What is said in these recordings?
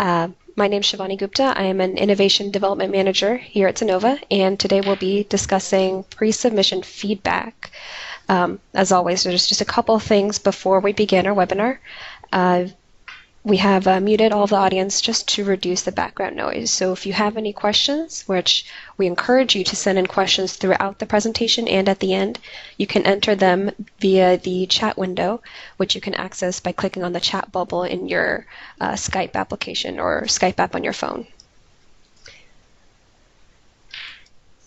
My name is Shivani Gupta. I am an Innovation Development Manager here at Xinova, and today we'll be discussing pre-submission feedback. As always, there's just a couple things before we begin our webinar. We have muted all the audience just to reduce the background noise. So if you have any questions, which we encourage you to send in questions throughout the presentation and at the end, you can enter them via the chat window, which you can access by clicking on the chat bubble in your Skype application or Skype app on your phone.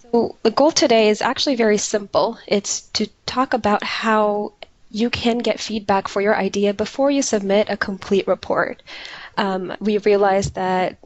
So the goal today is actually very simple. It's to talk about how you can get feedback for your idea before you submit a complete report. We realize that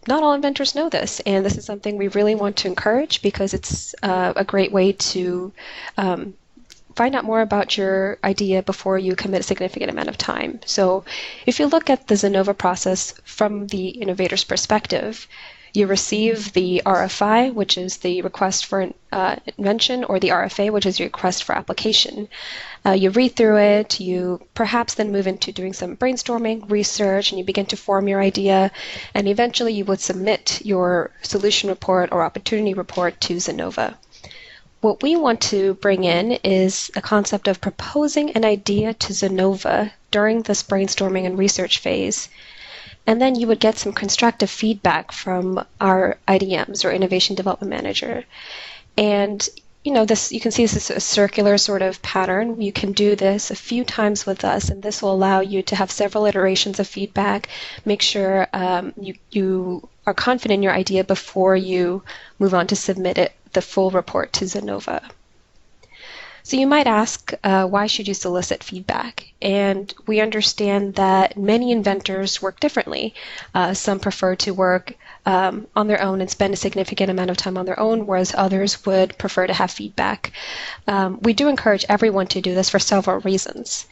not all inventors know this, and this is something we really want to encourage because it's a great way to find out more about your idea before you commit a significant amount of time. So if you look at the Xinova process from the innovator's perspective, you receive the RFI, which is the request for invention, or the RFA, which is your request for application. You read through it, you perhaps then move into doing some brainstorming, research, and you begin to form your idea, and eventually you would submit your solution report or opportunity report to Xinova. What we want to bring in is a concept of proposing an idea to Xinova during this brainstorming and research phase. And then you would get some constructive feedback from our IDMs or Innovation Development Manager. And you can see this is a circular sort of pattern. You can do this a few times with us, and this will allow you to have several iterations of feedback. Make sure you are confident in your idea before you move on to submit the full report to Xinova. So you might ask, why should you solicit feedback? And we understand that many inventors work differently. Some prefer to work on their own and spend a significant amount of time on their own, whereas others would prefer to have feedback. We do encourage everyone to do this for several reasons.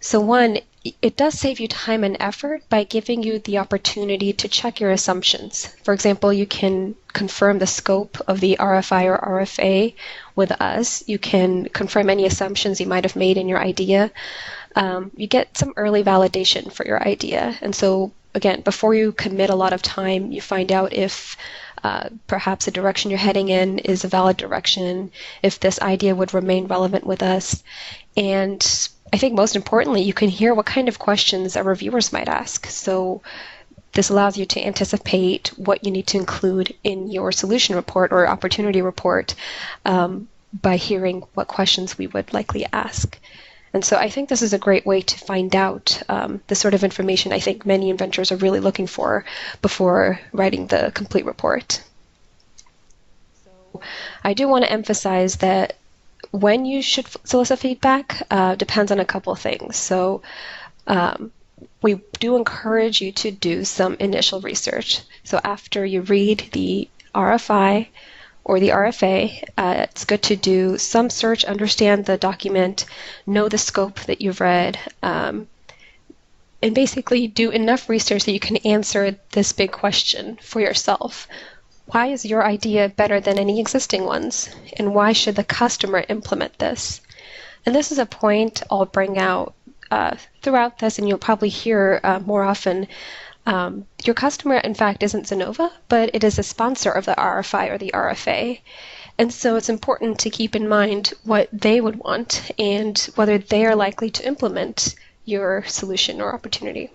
So one, it does save you time and effort by giving you the opportunity to check your assumptions. For example, you can confirm the scope of the RFI or RFA with us. You can confirm any assumptions you might have made in your idea. You get some early validation for your idea. And so, again, before you commit a lot of time, you find out if perhaps the direction you're heading in is a valid direction, if this idea would remain relevant with us. And I think most importantly, you can hear what kind of questions our reviewers might ask. So this allows you to anticipate what you need to include in your solution report or opportunity report by hearing what questions we would likely ask. And so I think this is a great way to find out the sort of information I think many inventors are really looking for before writing the complete report. So I do want to emphasize that when you should solicit feedback depends on a couple of things. So we do encourage you to do some initial research. So after you read the RFI or the RFA, it's good to do some search, understand the document, know the scope that you've read, and basically do enough research that you can answer this big question for yourself. Why is your idea better than any existing ones? And why should the customer implement this? And this is a point I'll bring out throughout this, and you'll probably hear more often. Your customer, in fact, isn't Xinova, but it is a sponsor of the RFI or the RFA. And so it's important to keep in mind what they would want and whether they are likely to implement your solution or opportunity.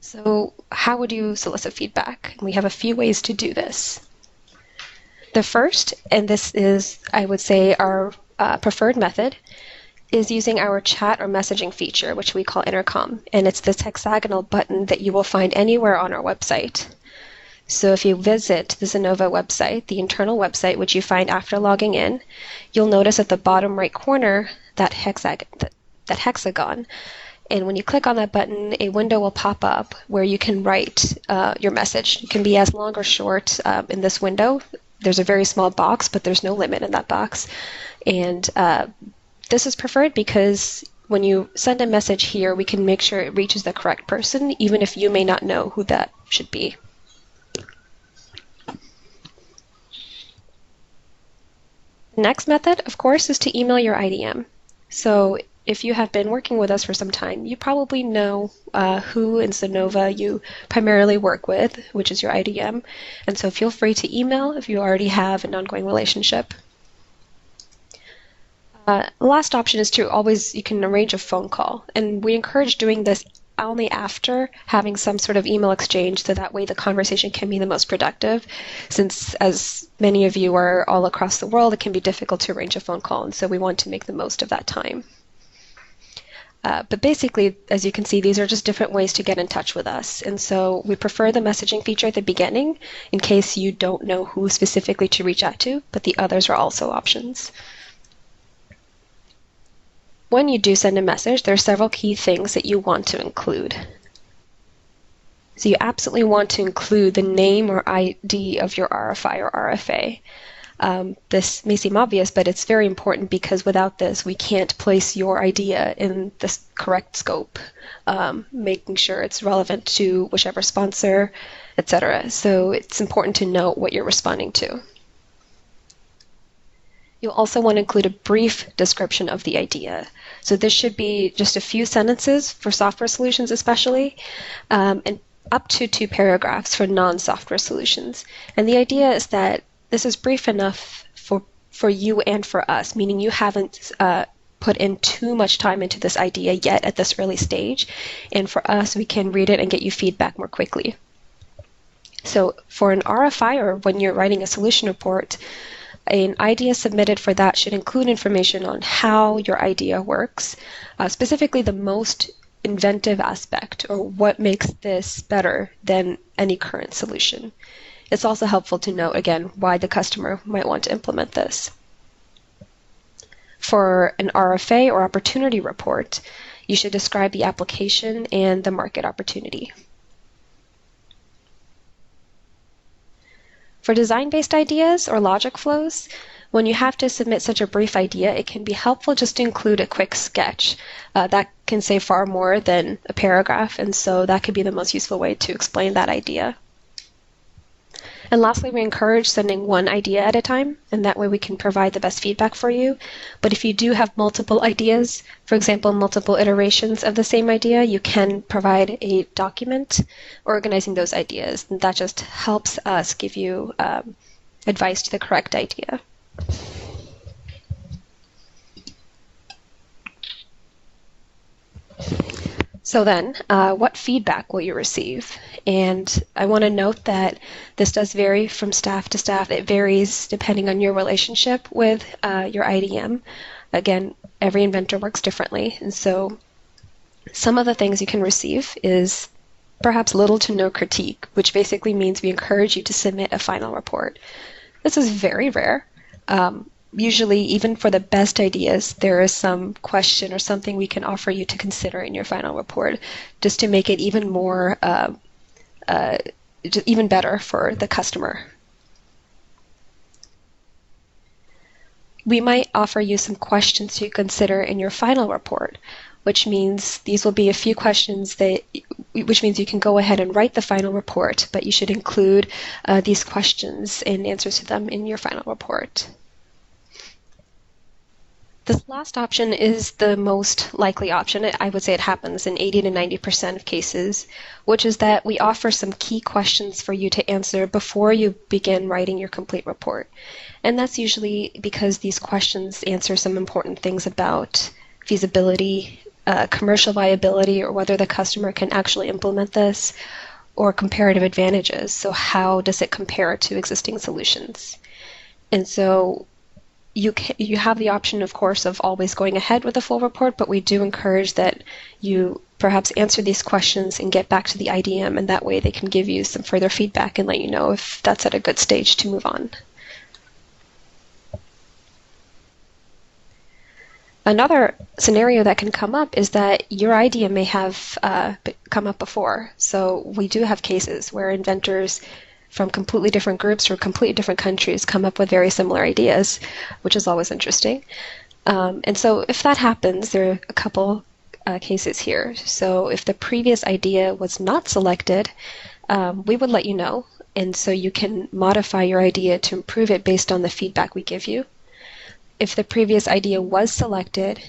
So how would you solicit feedback? We have a few ways to do this. The first, and this is, I would say, our preferred method, is using our chat or messaging feature, which we call Intercom. And it's this hexagonal button that you will find anywhere on our website. So if you visit the Xinova website, the internal website, which you find after logging in, you'll notice at the bottom right corner that hexagon. And when you click on that button, a window will pop up where you can write your message. It can be as long or short in this window. There's a very small box, but there's no limit in that box. And this is preferred because when you send a message here, we can make sure it reaches the correct person, even if you may not know who that should be. The next method, of course, is to email your IDM. So if you have been working with us for some time, you probably know who in Xinova you primarily work with, which is your IDM. And so feel free to email if you already have an ongoing relationship. Last option is to always, you can arrange a phone call. And we encourage doing this only after having some sort of email exchange, so that way the conversation can be the most productive. Since, as many of you are all across the world, it can be difficult to arrange a phone call, and so we want to make the most of that time. But basically, as you can see, these are just different ways to get in touch with us. And so we prefer the messaging feature at the beginning in case you don't know who specifically to reach out to, but the others are also options. When you do send a message, there are several key things that you want to include. So you absolutely want to include the name or ID of your RFI or RFA. This may seem obvious, but it's very important because without this, we can't place your idea in the correct scope, making sure it's relevant to whichever sponsor, etc. So it's important to know what you're responding to. You'll also want to include a brief description of the idea. So this should be just a few sentences for software solutions especially, and up to 2 paragraphs for non-software solutions. And the idea is that this is brief enough for you and for us, meaning you haven't put in too much time into this idea yet at this early stage. And for us, we can read it and get you feedback more quickly. So for an RFI, or when you're writing a solution report, an idea submitted for that should include information on how your idea works, specifically the most inventive aspect, or what makes this better than any current solution. It's also helpful to note, again, why the customer might want to implement this. For an RFA or opportunity report, you should describe the application and the market opportunity. For design-based ideas or logic flows, when you have to submit such a brief idea, it can be helpful just to include a quick sketch. That can say far more than a paragraph, and so that could be the most useful way to explain that idea. And lastly, we encourage sending one idea at a time, and that way we can provide the best feedback for you. But if you do have multiple ideas, for example, multiple iterations of the same idea, you can provide a document organizing those ideas. And that just helps us give you advice to the correct idea. So then, what feedback will you receive? And I want to note that this does vary from staff to staff. It varies depending on your relationship with your IDM. Again, every inventor works differently. And so some of the things you can receive is perhaps little to no critique, which basically means we encourage you to submit a final report. This is very rare. Usually, even for the best ideas, there is some question or something we can offer you to consider in your final report, just to make it even more, even better for the customer. We might offer you some questions to consider in your final report, which means these will be a few questions which means you can go ahead and write the final report, but you should include these questions and answers to them in your final report. This last option is the most likely option. I would say it happens in 80 to 90% of cases, which is that we offer some key questions for you to answer before you begin writing your complete report. And that's usually because these questions answer some important things about feasibility, commercial viability, or whether the customer can actually implement this, or comparative advantages. So how does it compare to existing solutions? And so you have the option, of course, of always going ahead with a full report, but we do encourage that you perhaps answer these questions and get back to the IDM, and that way they can give you some further feedback and let you know if that's at a good stage to move on. Another scenario that can come up is that your idea may have come up before. So we do have cases where inventors from completely different groups or completely different countries come up with very similar ideas, which is always interesting. And so if that happens, there are a couple cases here. So if the previous idea was not selected, we would let you know. And so you can modify your idea to improve it based on the feedback we give you. If the previous idea was selected,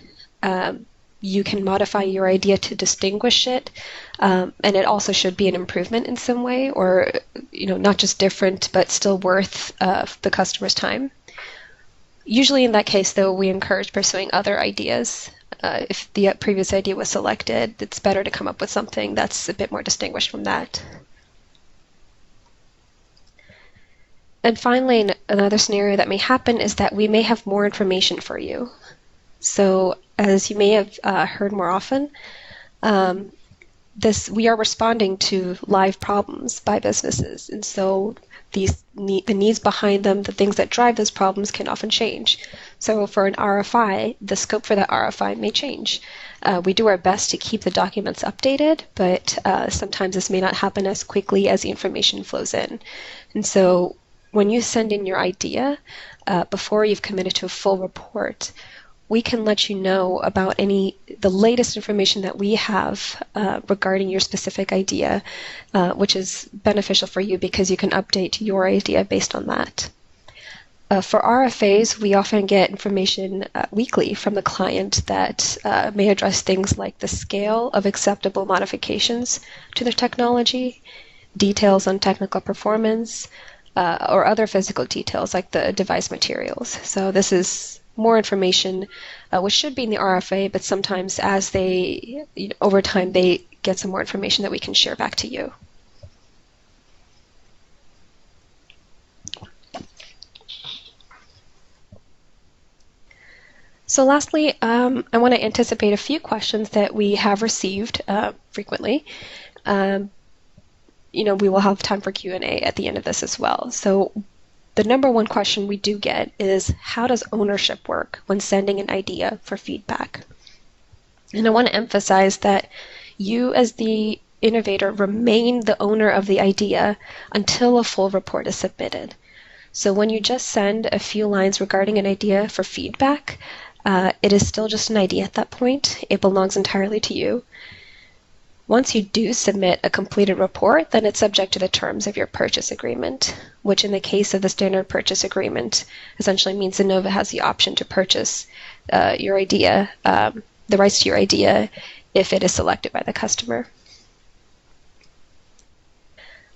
you can modify your idea to distinguish it, and it also should be an improvement in some way, or not just different, but still worth the customer's time. Usually in that case, though, we encourage pursuing other ideas. If the previous idea was selected, it's better to come up with something that's a bit more distinguished from that. And finally, another scenario that may happen is that we may have more information for you. So as you may have heard more often, we are responding to live problems by businesses. And so the needs behind them, the things that drive those problems can often change. So for an RFI, the scope for that RFI may change. We do our best to keep the documents updated, but sometimes this may not happen as quickly as the information flows in. And so when you send in your idea, before you've committed to a full report, we can let you know about the latest information that we have regarding your specific idea, which is beneficial for you because you can update your idea based on that. For RFAs, we often get information weekly from the client that may address things like the scale of acceptable modifications to their technology, details on technical performance, or other physical details like the device materials. So this is more information which should be in the RFA, but sometimes as over time they get some more information that we can share back to you. So lastly, I want to anticipate a few questions that we have received frequently. We will have time for Q&A at the end of this as well. So the number one question we do get is, how does ownership work when sending an idea for feedback? And I want to emphasize that you as the innovator remain the owner of the idea until a full report is submitted. So when you just send a few lines regarding an idea for feedback, it is still just an idea at that point. It belongs entirely to you. Once you do submit a completed report, then it's subject to the terms of your purchase agreement, which in the case of the standard purchase agreement essentially means Xinova has the option to purchase your idea, the rights to your idea, if it is selected by the customer.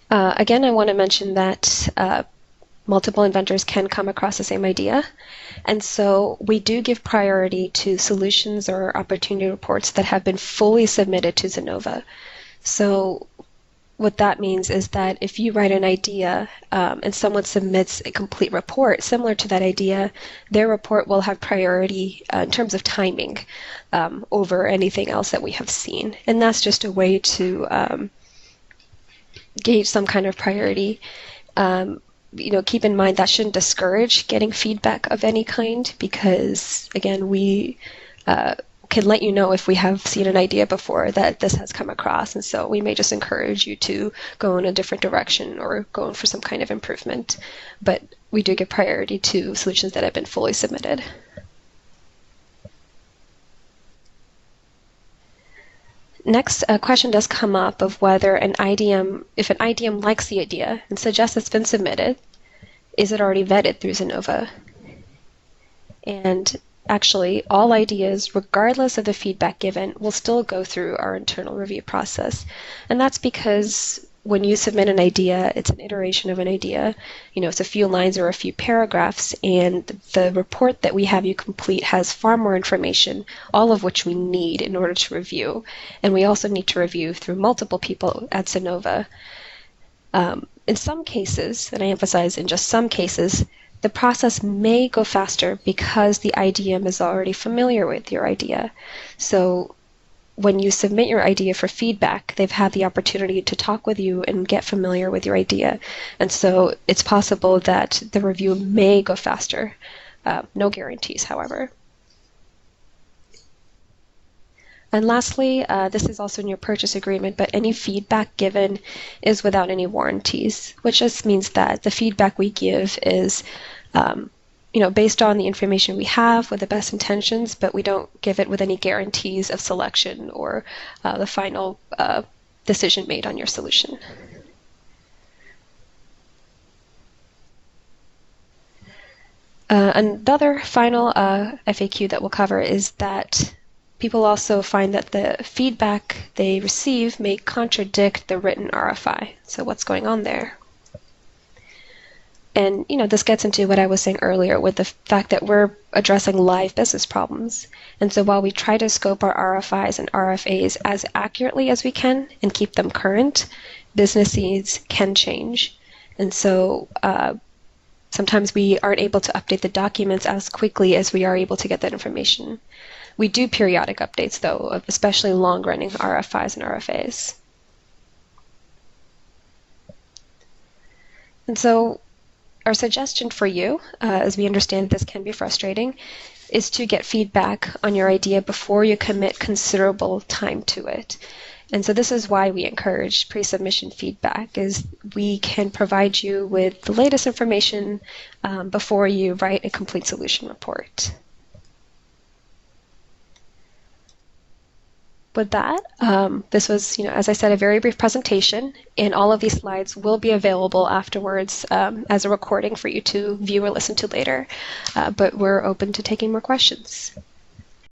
Again, I want to mention that multiple inventors can come across the same idea, and so we do give priority to solutions or opportunity reports that have been fully submitted to Xinova. So what that means is that if you write an idea and someone submits a complete report similar to that idea, their report will have priority in terms of timing over anything else that we have seen. And that's just a way to gauge some kind of priority. Keep in mind that shouldn't discourage getting feedback of any kind because, again, we can let you know if we have seen an idea before that this has come across, and so we may just encourage you to go in a different direction or go in for some kind of improvement. But we do give priority to solutions that have been fully submitted. Next, a question does come up of whether if an IDM likes the idea and suggests it's been submitted, is it already vetted through Xinova? And actually, all ideas, regardless of the feedback given, will still go through our internal review process. And that's because when you submit an idea, it's an iteration of an idea. It's a few lines or a few paragraphs, and the report that we have you complete has far more information, all of which we need in order to review. And we also need to review through multiple people at Xinova. In some cases, and I emphasize in just some cases, the process may go faster because the IDM is already familiar with your idea. So when you submit your idea for feedback, they've had the opportunity to talk with you and get familiar with your idea. And so it's possible that the review may go faster. No guarantees, however. And lastly, this is also in your purchase agreement, but any feedback given is without any warranties, which just means that the feedback we give is based on the information we have with the best intentions, but we don't give it with any guarantees of selection or the final decision made on your solution. Another final FAQ that we'll cover is that people also find that the feedback they receive may contradict the written RFI. So what's going on there? And this gets into what I was saying earlier with the fact that we're addressing live business problems. And so while we try to scope our RFIs and RFAs as accurately as we can and keep them current, business needs can change. And so sometimes we aren't able to update the documents as quickly as we are able to get that information. We do periodic updates, though, especially long-running RFIs and RFAs. And so our suggestion for you, as we understand this can be frustrating, is to get feedback on your idea before you commit considerable time to it. And so this is why we encourage pre-submission feedback, is we can provide you with the latest information before you write a complete solution report. With that, this was, as I said, a very brief presentation, and all of these slides will be available afterwards as a recording for you to view or listen to later. But we're open to taking more questions.